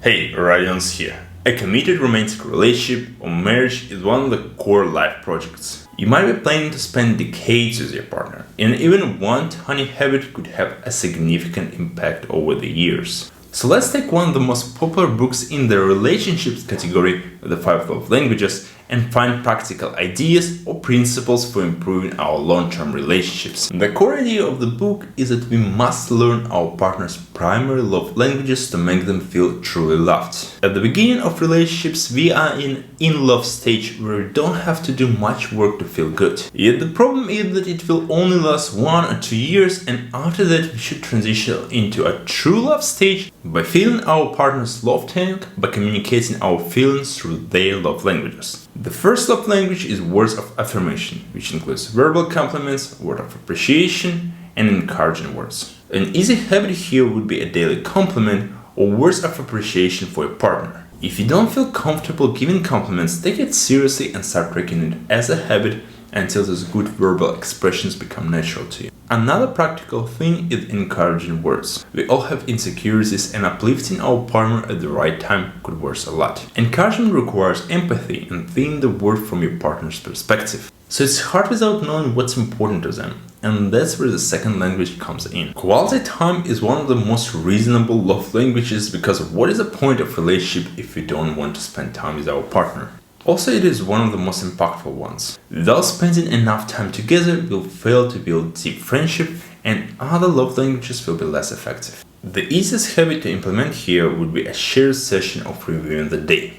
Hey, Radiance here. A committed romantic relationship or marriage is one of the core life projects. You might be planning to spend decades with your partner, and even one tiny habit could have a significant impact over the years. So let's take one of the most popular books in the relationships category, The 5 Love Languages, and find practical ideas or principles for improving our long-term relationships. The core idea of the book is that we must learn our partner's primary love languages to make them feel truly loved. At the beginning of relationships, we are in love stage where we don't have to do much work to feel good. Yet the problem is that it will only last 1 or 2 years, and after that we should transition into a true love stage by filling our partner's love tank by communicating our feelings through their love languages. The first love language is words of affirmation, which includes verbal compliments, words of appreciation, and encouraging words. An easy habit here would be a daily compliment or words of appreciation for your partner. If you don't feel comfortable giving compliments, take it seriously and start treating it as a habit until those good verbal expressions become natural to you. Another practical thing is encouraging words. We all have insecurities, and uplifting our partner at the right time could work a lot. Encouragement requires empathy and seeing the world from your partner's perspective. So it's hard without knowing what's important to them, and that's where the second language comes in. Quality time is one of the most reasonable love languages because what is the point of relationship if we don't want to spend time with our partner? Also, it is one of the most impactful ones. Without spending enough time together, we'll fail to build deep friendship, and other love languages will be less effective. The easiest habit to implement here would be a shared session of reviewing the day,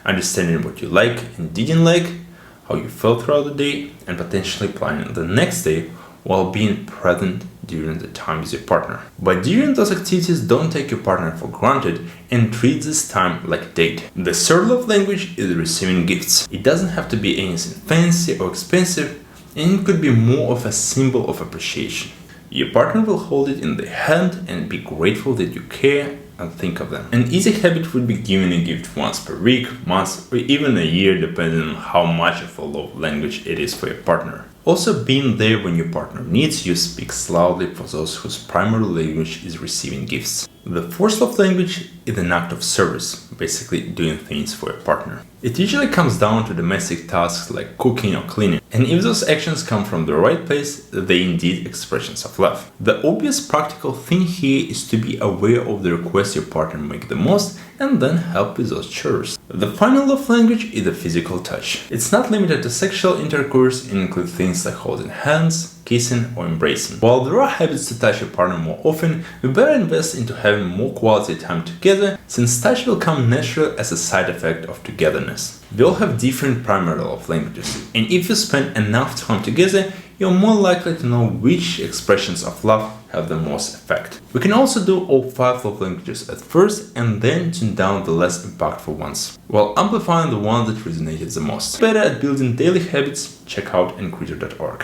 understanding what you like and didn't like, how you felt throughout the day, and potentially planning the next day while being present during the time with your partner. By doing those activities, don't take your partner for granted and treat this time like a date. The third love language is receiving gifts. It doesn't have to be anything fancy or expensive, and it could be more of a symbol of appreciation. Your partner will hold it in their hand and be grateful that you care and think of them. An easy habit would be giving a gift once per week, month, or even a year, depending on how much of a love language it is for your partner. Also, being there when your partner needs you speaks loudly for those whose primary language is receiving gifts. The fourth love language is an act of service, basically doing things for your partner. It usually comes down to domestic tasks like cooking or cleaning, and if those actions come from the right place, they indeed expressions of love. The obvious practical thing here is to be aware of the requests your partner make the most and then help with those chores. The final love language is the physical touch. It's not limited to sexual intercourse and includes things like holding hands, kissing, or embracing. While there are habits to touch your partner more often, we better invest into having more quality time together, since touch will come natural as a side effect of togetherness. We all have different primary love languages, and if you spend enough time together, you're more likely to know which expressions of love have the most effect. We can also do all 5 love languages at first and then tune down the less impactful ones, while amplifying the one that resonated the most. Better at building daily habits, check out encreator.org.